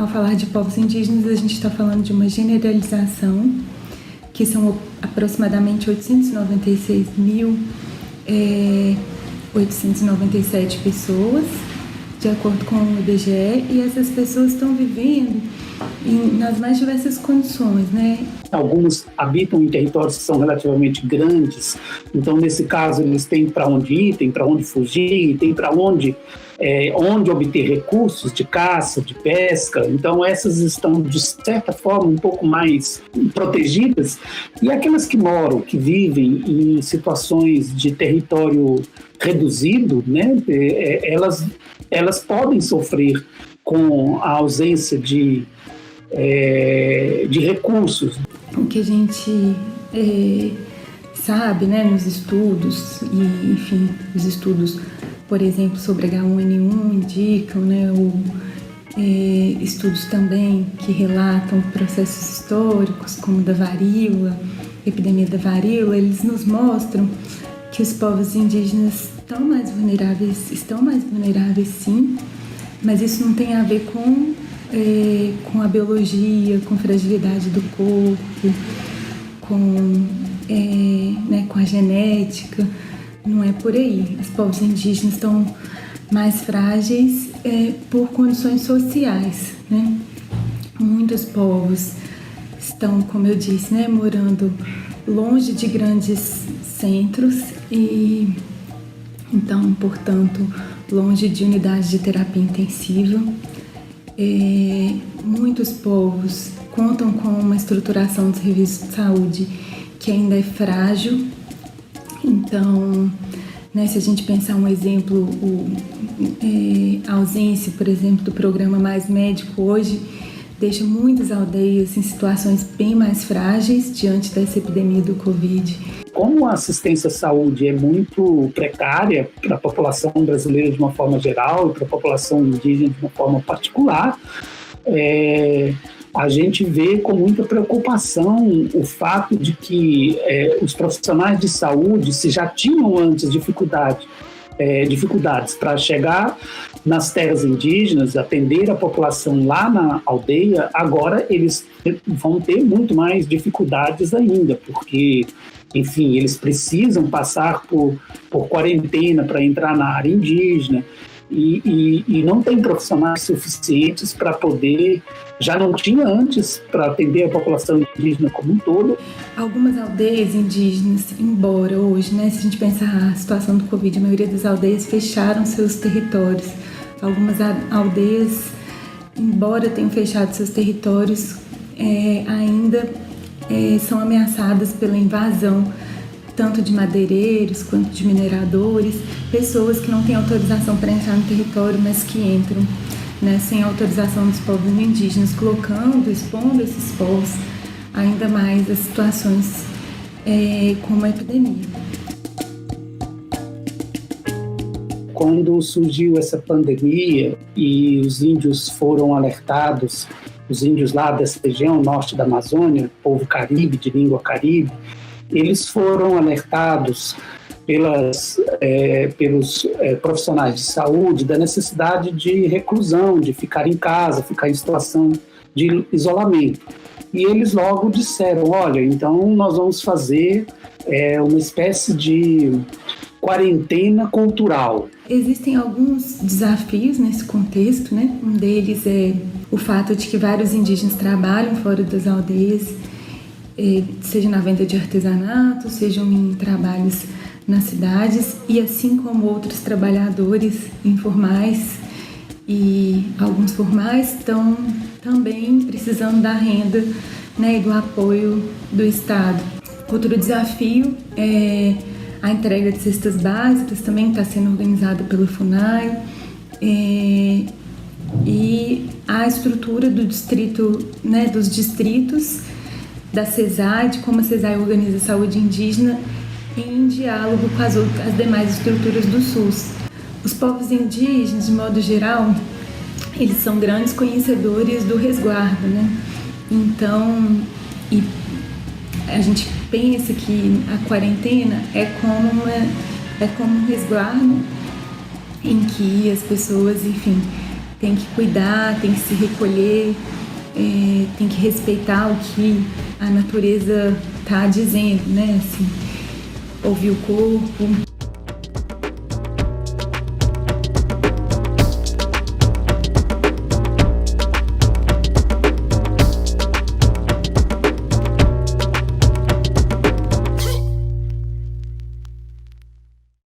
ao falar de povos indígenas, a gente está falando de uma generalização, que são aproximadamente 896.897 pessoas, de acordo com o IBGE, e essas pessoas estão vivendo nas mais diversas condições, né? Alguns habitam em territórios que são relativamente grandes, então nesse caso eles têm para onde ir, têm para onde fugir, têm para onde obter recursos de caça, de pesca. Então essas estão de certa forma um pouco mais protegidas, e aquelas que moram, que vivem em situações de território reduzido, né, elas podem sofrer com a ausência de recursos. O que a gente sabe, né, nos estudos, e enfim, os estudos, por exemplo, sobre H1N1 indicam, né, estudos também que relatam processos históricos, como da varíola, epidemia da varíola, eles nos mostram que os povos indígenas estão mais vulneráveis sim, mas isso não tem a ver com a biologia, com fragilidade do corpo, com a genética. Não é por aí. Os povos indígenas estão mais frágeis por condições sociais, né? Muitos povos estão, como eu disse, né, morando longe de grandes centros e, então, portanto, longe de unidades de terapia intensiva. Muitos povos contam com uma estruturação dos serviços de saúde que ainda é frágil. Então, né, se a gente pensar um exemplo, a ausência, por exemplo, do programa Mais Médico hoje deixa muitas aldeias em situações bem mais frágeis diante dessa epidemia do Covid. Como a assistência à saúde é muito precária para a população brasileira de uma forma geral e para a população indígena de uma forma particular, a gente vê com muita preocupação o fato de que os profissionais de saúde, se já tinham antes dificuldades para chegar nas terras indígenas, atender a população lá na aldeia, agora eles vão ter muito mais dificuldades ainda, porque, enfim, eles precisam passar por quarentena para entrar na área indígena e não tem profissionais suficientes para poder, já não tinha antes, para atender a população indígena como um todo. Algumas aldeias indígenas, embora hoje, né, se a gente pensar a situação do Covid, a maioria das aldeias fecharam seus territórios. Algumas aldeias, embora tenham fechado seus territórios, ainda são ameaçadas pela invasão tanto de madeireiros quanto de mineradores, pessoas que não têm autorização para entrar no território, mas que entram, né, sem autorização dos povos indígenas, expondo esses povos ainda mais a situações como a epidemia. Quando surgiu essa pandemia e os índios foram alertados, os índios lá dessa região, norte da Amazônia, povo caribe, de língua caribe, eles foram alertados pelos profissionais de saúde da necessidade de reclusão, de ficar em casa, ficar em situação de isolamento. E eles logo disseram, olha, então nós vamos fazer uma espécie de quarentena cultural. Existem alguns desafios nesse contexto, né? Um deles é o fato de que vários indígenas trabalham fora das aldeias, seja na venda de artesanato, sejam em trabalhos nas cidades, e assim como outros trabalhadores informais e alguns formais estão também precisando da renda, né, e do apoio do Estado. Outro desafio é a entrega de cestas básicas, também está sendo organizada pelo FUNAI, e a estrutura do distrito, né, dos distritos da CESAI, de como a CESAI organiza a saúde indígena em diálogo com as demais estruturas do SUS. Os povos indígenas, de modo geral, eles são grandes conhecedores do resguardo, né? Então, a gente pensa que a quarentena é como um resguardo em que as pessoas, enfim, tem que cuidar, tem que se recolher, tem que respeitar o que a natureza está dizendo, né? Assim, ouvir o corpo.